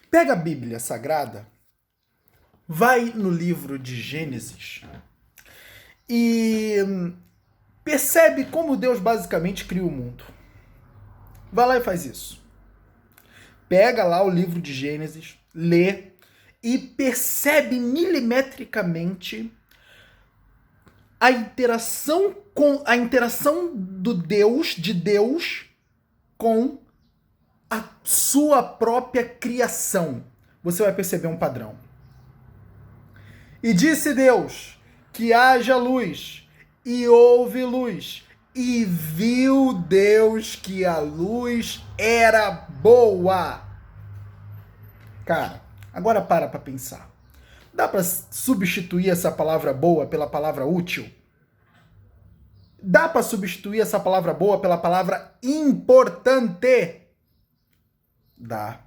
Pega a Bíblia Sagrada, vai no livro de Gênesis e percebe como Deus basicamente cria o mundo. Vai lá e faz isso. Pega lá o livro de Gênesis, lê e percebe milimetricamente a interação de Deus com a sua própria criação. Você vai perceber um padrão. E disse Deus que haja luz, e houve luz, e viu Deus que a luz era boa. Cara, agora para pensar. Dá para substituir essa palavra boa pela palavra útil? Dá para substituir essa palavra boa pela palavra importante? Dá.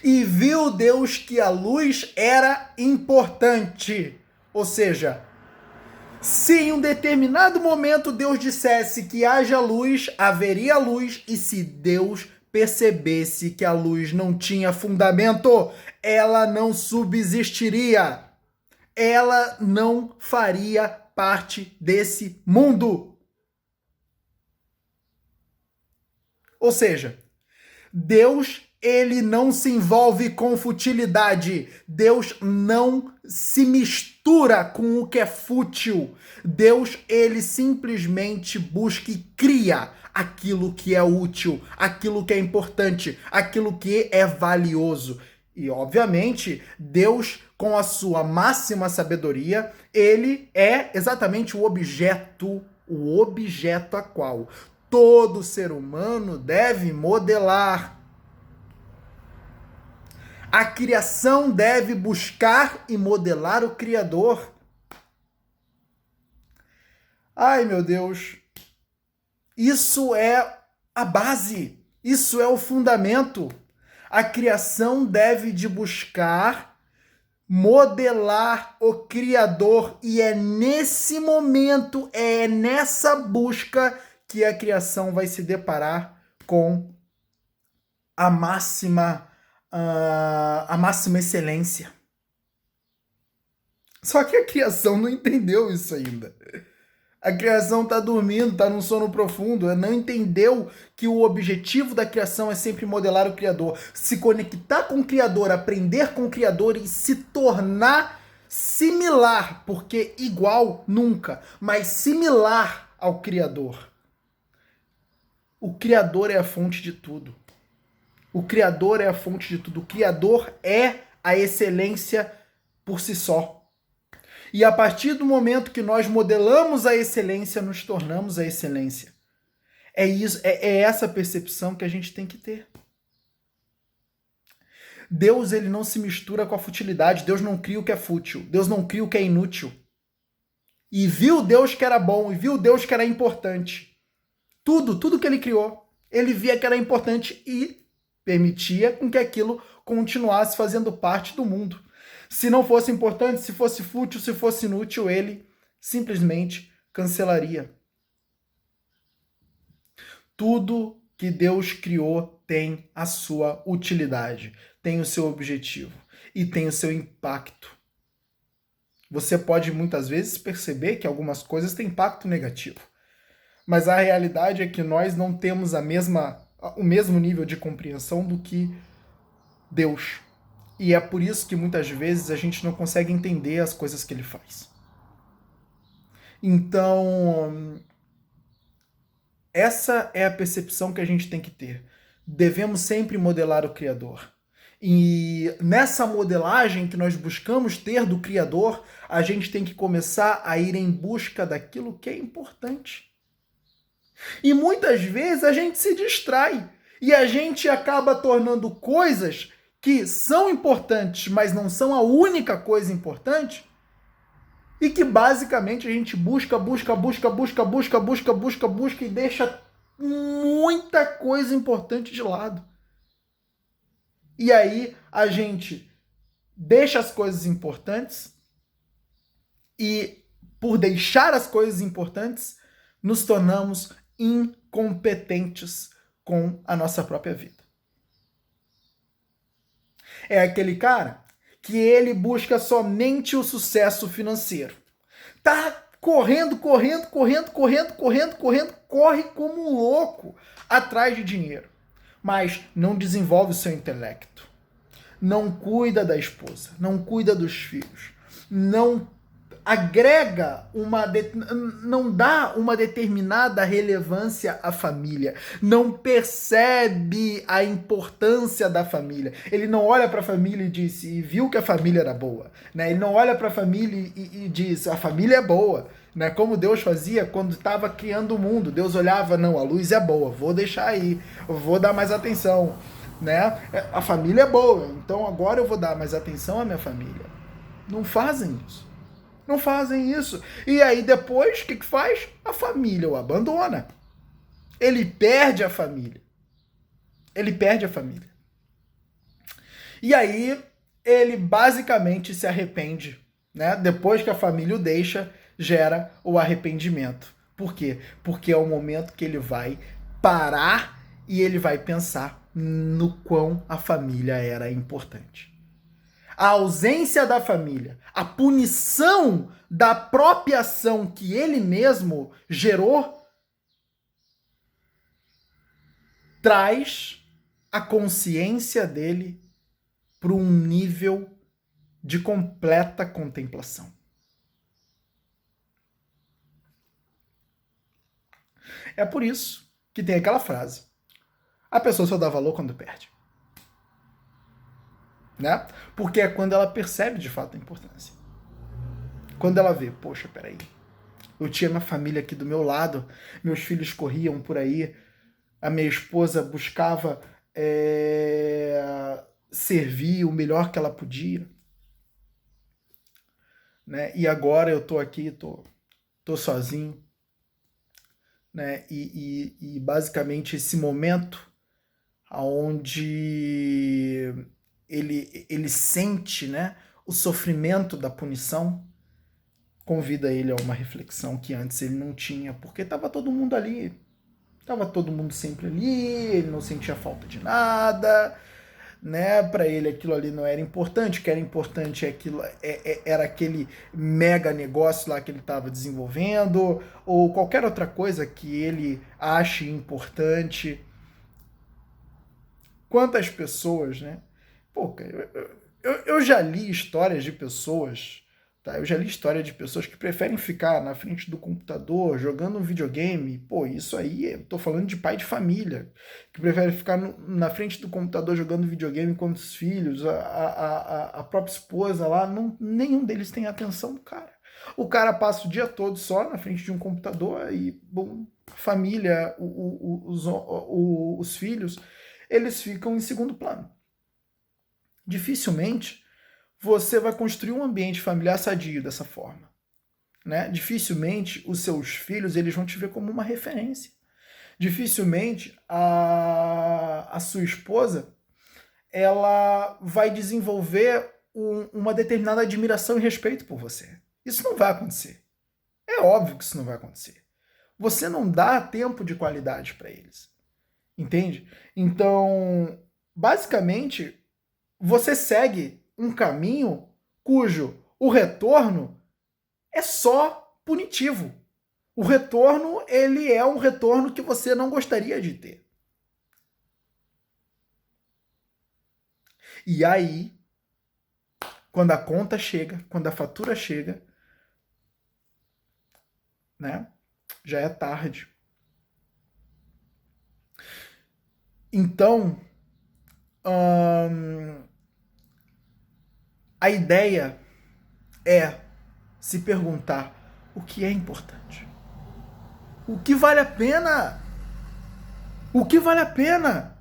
E viu Deus que a luz era importante. Ou seja, se em um determinado momento Deus dissesse que haja luz, haveria luz, e se Deus percebesse que a luz não tinha fundamento, ela não subsistiria. Ela não faria parte desse mundo. Ou seja, Deus, ele não se envolve com futilidade. Deus não se mistura com o que é fútil. Deus, ele simplesmente busca e cria aquilo que é útil, aquilo que é importante, aquilo que é valioso. E, obviamente, Deus, com a sua máxima sabedoria, ele é exatamente o objeto a qual todo ser humano deve modelar. A criação deve buscar e modelar o Criador. Ai, meu Deus. Isso é a base. Isso é o fundamento. A criação deve de buscar modelar o Criador. E é nesse momento, é nessa busca que a criação vai se deparar com a máxima excelência. Só que a criação não entendeu isso ainda. A criação está dormindo, está num sono profundo, não entendeu que o objetivo da criação é sempre modelar o Criador, se conectar com o Criador, aprender com o Criador e se tornar similar, porque igual nunca, mas similar ao Criador. O Criador é a fonte de tudo. O Criador é a fonte de tudo. O Criador é a excelência por si só. E a partir do momento que nós modelamos a excelência, nos tornamos a excelência. É isso, é essa percepção que a gente tem que ter. Deus, ele não se mistura com a futilidade. Deus não cria o que é fútil. Deus não cria o que é inútil. E viu Deus que era bom, e viu Deus que era importante. Tudo que ele criou, ele via que era importante e permitia com que aquilo continuasse fazendo parte do mundo. Se não fosse importante, se fosse fútil, se fosse inútil, ele simplesmente cancelaria. Tudo que Deus criou tem a sua utilidade, tem o seu objetivo e tem o seu impacto. Você pode muitas vezes perceber que algumas coisas têm impacto negativo. Mas a realidade é que nós não temos o mesmo nível de compreensão do que Deus. E é por isso que muitas vezes a gente não consegue entender as coisas que ele faz. Então, essa é a percepção que a gente tem que ter. Devemos sempre modelar o Criador. E nessa modelagem que nós buscamos ter do Criador, a gente tem que começar a ir em busca daquilo que é importante. E muitas vezes a gente se distrai e a gente acaba tornando coisas que são importantes, mas não são a única coisa importante, e que basicamente a gente busca e deixa muita coisa importante de lado. E aí a gente deixa as coisas importantes e, por deixar as coisas importantes, nos tornamos incompetentes com a nossa própria vida. É aquele cara que ele busca somente o sucesso financeiro. Tá correndo, corre como um louco atrás de dinheiro, mas não desenvolve o seu intelecto, não cuida da esposa, não cuida dos filhos, não agrega não dá uma determinada relevância à família, não percebe a importância da família. Ele não olha para a família e viu que a família era boa, né? Ele não olha para a família e diz, a família é boa, né? Como Deus fazia quando estava criando o mundo. Deus olhava, não, a luz é boa, vou deixar aí, vou dar mais atenção, né? A família é boa, então agora eu vou dar mais atenção à minha família. Não fazem isso. Não fazem isso. E aí depois, o que faz? A família o abandona. Ele perde a família. Ele perde a família. E aí ele basicamente se arrepende, né? Depois que a família o deixa, gera o arrependimento. Por quê? Porque é o momento que ele vai parar e ele vai pensar no quão a família era importante. A ausência da família, a punição da própria ação que ele mesmo gerou, traz a consciência dele para um nível de completa contemplação. É por isso que tem aquela frase: a pessoa só dá valor quando perde. Né? Porque é quando ela percebe de fato a importância. Quando ela vê, poxa, peraí, eu tinha minha família aqui do meu lado, meus filhos corriam por aí, a minha esposa buscava servir o melhor que ela podia, né? E agora eu tô aqui, tô sozinho, né? E basicamente esse momento onde ele sente, né, o sofrimento da punição, convida ele a uma reflexão que antes ele não tinha, porque estava todo mundo ali, estava todo mundo sempre ali, ele não sentia falta de nada, né? Para ele aquilo ali não era importante, o que era importante era aquele mega negócio lá que ele estava desenvolvendo, ou qualquer outra coisa que ele ache importante. Quantas pessoas, né? Pô, eu já li histórias de pessoas, tá? Eu já li história de pessoas que preferem ficar na frente do computador jogando um videogame. Pô, isso aí, eu tô falando de pai de família, que prefere ficar na frente do computador jogando videogame com os filhos, a própria esposa lá, nenhum deles tem atenção do cara. O cara passa o dia todo só na frente de um computador e, bom, família, os filhos, eles ficam em segundo plano. Dificilmente você vai construir um ambiente familiar sadio dessa forma, né? Dificilmente os seus filhos eles vão te ver como uma referência. Dificilmente a sua esposa ela vai desenvolver uma determinada admiração e respeito por você. Isso não vai acontecer. É óbvio que isso não vai acontecer. Você não dá tempo de qualidade para eles. Entende? Então, basicamente, você segue um caminho cujo o retorno é só punitivo. O retorno, ele é um retorno que você não gostaria de ter. E aí, quando a conta chega, quando a fatura chega, né, já é tarde. Então, a ideia é se perguntar o que é importante. O que vale a pena? O que vale a pena?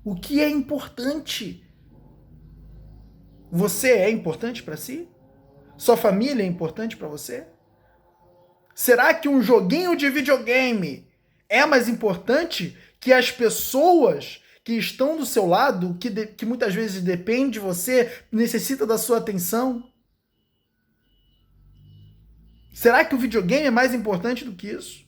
O que é importante? Você é importante para si? Sua família é importante para você? Será que um joguinho de videogame é mais importante que as pessoas que estão do seu lado, que muitas vezes depende de você, necessita da sua atenção? Será que o videogame é mais importante do que isso?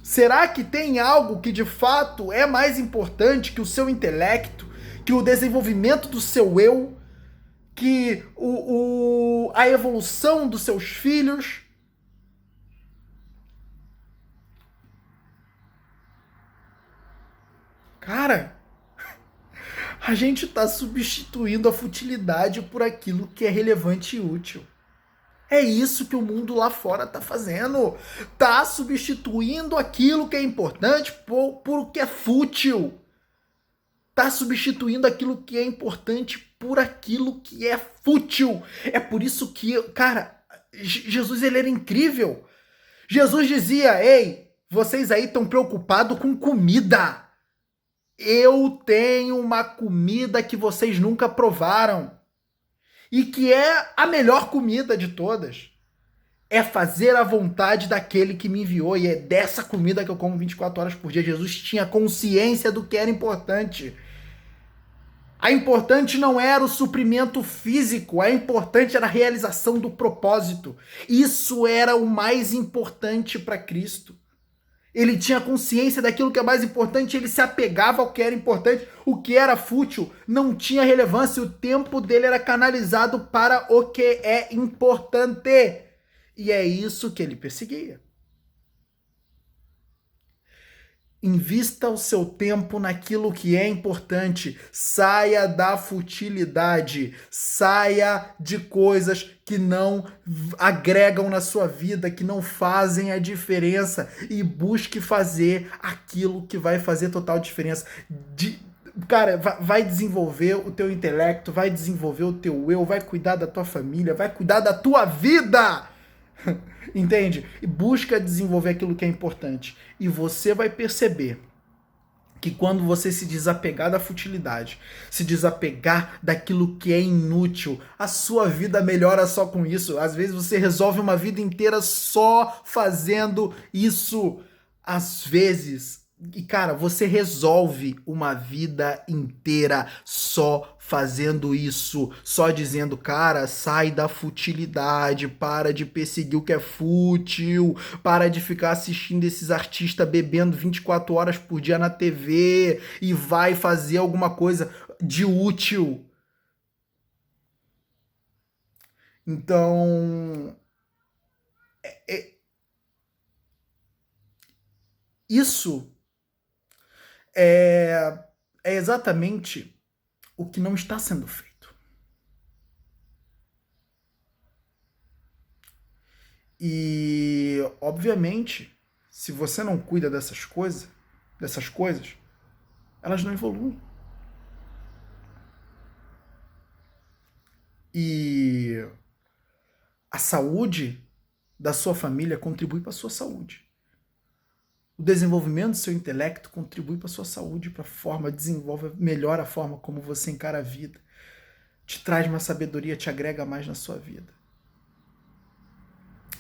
Será que tem algo que de fato é mais importante que o seu intelecto, que o desenvolvimento do seu eu, que a evolução dos seus filhos? Cara, a gente está substituindo a futilidade por aquilo que é relevante e útil. É isso que o mundo lá fora tá fazendo. Tá substituindo aquilo que é importante por o que é fútil. Tá substituindo aquilo que é importante por aquilo que é fútil. É por isso que, cara, Jesus ele era incrível. Jesus dizia: ei, vocês aí estão preocupados com comida. Eu tenho uma comida que vocês nunca provaram. E que é a melhor comida de todas. É fazer a vontade daquele que me enviou. E é dessa comida que eu como 24 horas por dia. Jesus tinha consciência do que era importante. A importante não era o suprimento físico. A importante era a realização do propósito. Isso era o mais importante para Cristo. Ele tinha consciência daquilo que é mais importante, ele se apegava ao que era importante, o que era fútil não tinha relevância, o tempo dele era canalizado para o que é importante. E é isso que ele perseguia. Invista o seu tempo naquilo que é importante. Saia da futilidade. Saia de coisas que não agregam na sua vida, que não fazem a diferença. E busque fazer aquilo que vai fazer total diferença. Cara, vai desenvolver o teu intelecto, vai desenvolver o teu eu, vai cuidar da tua família, vai cuidar da tua vida. Entende? E busca desenvolver aquilo que é importante. E você vai perceber que quando você se desapegar da futilidade, se desapegar daquilo que é inútil, a sua vida melhora só com isso. Às vezes você resolve uma vida inteira só fazendo isso. Às vezes, e cara, você resolve uma vida inteira só fazendo isso, só dizendo, cara, sai da futilidade, para de perseguir o que é fútil, para de ficar assistindo esses artistas bebendo 24 horas por dia na TV e vai fazer alguma coisa de útil. Então, isso é exatamente o que não está sendo feito. E, obviamente, se você não cuida dessas coisas, elas não evoluem. E a saúde da sua família contribui para a sua saúde. O desenvolvimento do seu intelecto contribui para a sua saúde, para a forma, desenvolve melhor a forma como você encara a vida. Te traz uma sabedoria, te agrega mais na sua vida.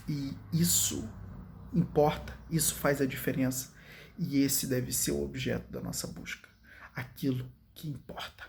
E isso importa, isso faz a diferença. E esse deve ser o objeto da nossa busca. Aquilo que importa.